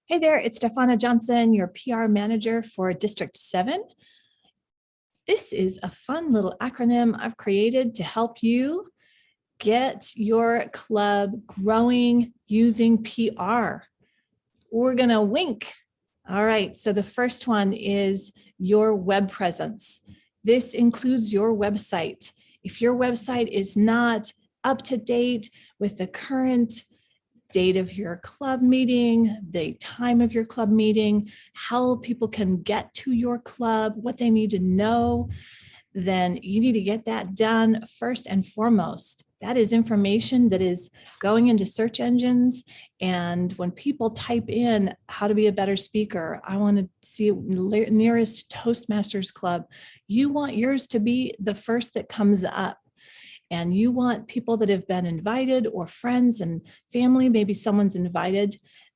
Hey there, it's Stefana Johnson, your PR manager for District 7. This is a fun little acronym I've created to help you get your club growing using PR. We're going to wink. All right, so the first one is your web presence. This includes your website. If your website is not up to date with the current date of your club meeting, the time of your club meeting, how people can get to your club, what they need to know, then you need to get that done first and foremost. That is information that is going into search engines. And when people type in how to be a better speaker, I want to see nearest Toastmasters club, you want yours to be the first that comes up. And you want people that have been invited or friends and family, maybe someone's invited,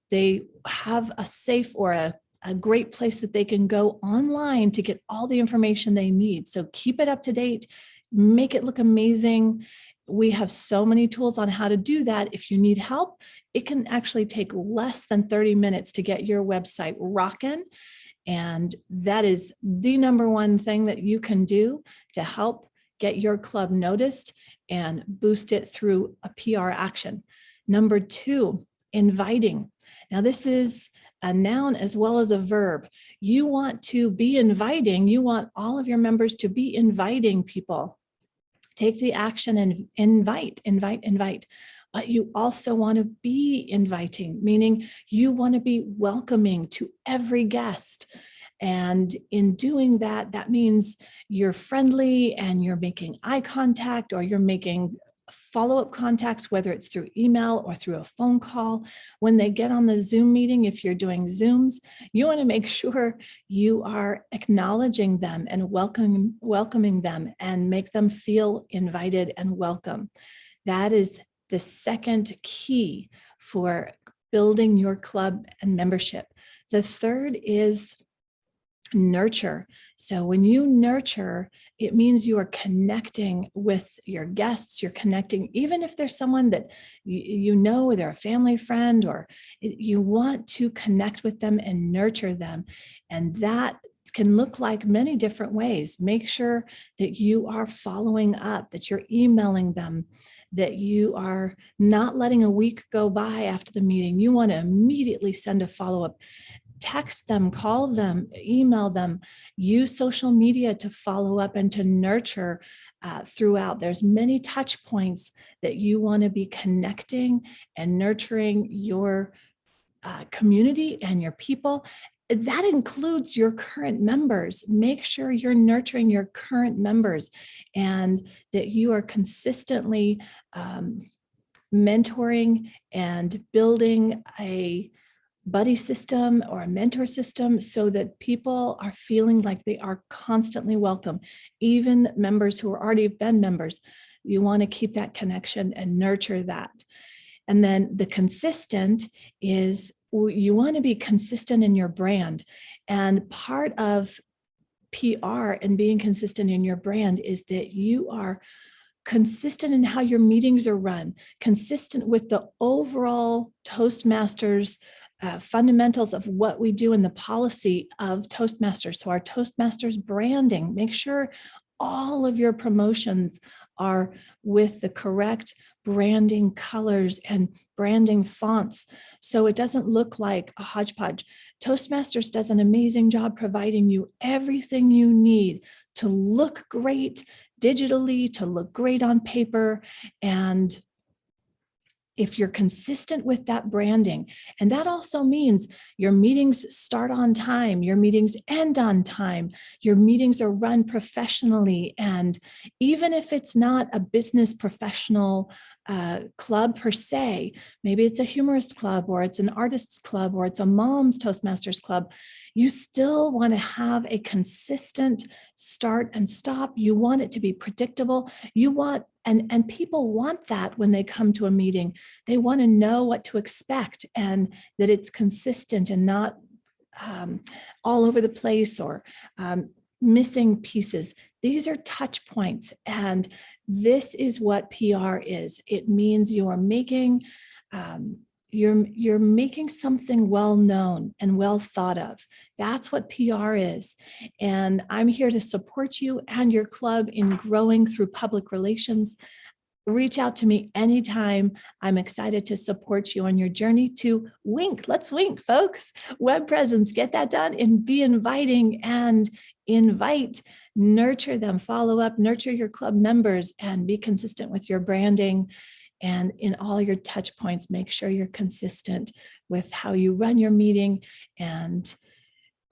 they have a safe or a great place that they can go online to get all the information they need. So keep it up to date, make it look amazing. We have so many tools on how to do that. If you need help, it can actually take less than 30 minutes to get your website rocking. And that is the number one thing that you can do to help get your club noticed and boost it through a PR action. Number 2, inviting. Now this is a noun as well as a verb. You want to be inviting. You want all of your members to be inviting people. Take the action and invite. But you also want to be inviting, meaning you want to be welcoming to every guest. And in doing that, that means you're friendly and you're making eye contact, or you're making follow-up contacts, whether it's through email or through a phone call. When they get on the Zoom meeting, if you're doing Zooms, you want to make sure you are acknowledging them and welcoming them and make them feel invited and welcome. That is the second key for building your club and membership. The third is nurture. So when you nurture, it means you are connecting with your guests. You're connecting, even if there's someone that you know, they're a family friend, or you want to connect with them and nurture them. And that can look like many different ways. Make sure that you are following up, that you're emailing them, that you are not letting a week go by after the meeting. You want to immediately send a follow-up. Text them, call them, email them, use social media to follow up and to nurture throughout. There's many touch points that you want to be connecting and nurturing your community and your people. That includes your current members. Make sure you're nurturing your current members and that you are consistently mentoring and building a buddy system or a mentor system so that people are feeling like they are constantly welcome. Even members who are already been members, you want to keep that connection and nurture that. And then the consistent is you want to be consistent in your brand. And part of PR and being consistent in your brand is that you are consistent in how your meetings are run, consistent with the overall Toastmasters fundamentals of what we do in the policy of Toastmasters. So our Toastmasters branding, make sure all of your promotions are with the correct branding colors and branding fonts, so it doesn't look like a hodgepodge. Toastmasters does an amazing job providing you everything you need to look great digitally, to look great on paper. And if you're consistent with that branding, and that also means your meetings start on time, your meetings end on time, your meetings are run professionally. And even if it's not a business professional club per se, maybe it's a humorist club, or it's an artist's club, or it's a mom's Toastmasters club, you still want to have a consistent start and stop. You want it to be predictable. You want And people want that when they come to a meeting. They want to know what to expect and that it's consistent and not all over the place or missing pieces. These are touch points, and this is what PR is. It means you are making you're making something well known and well thought of. That's what PR is. And I'm here to support you and your club in growing through public relations. Reach out to me anytime. I'm excited to support you on your journey to wink. Let's wink, folks. Web presence, get that done, and be inviting and invite, nurture them, follow up, nurture your club members, and be consistent with your branding. And in all your touch points, make sure you're consistent with how you run your meeting and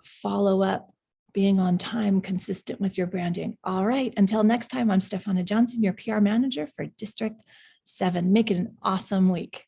follow up, being on time, consistent with your branding. All right, until next time, I'm Stefana Johnson, your PR manager for District 7. Make it an awesome week.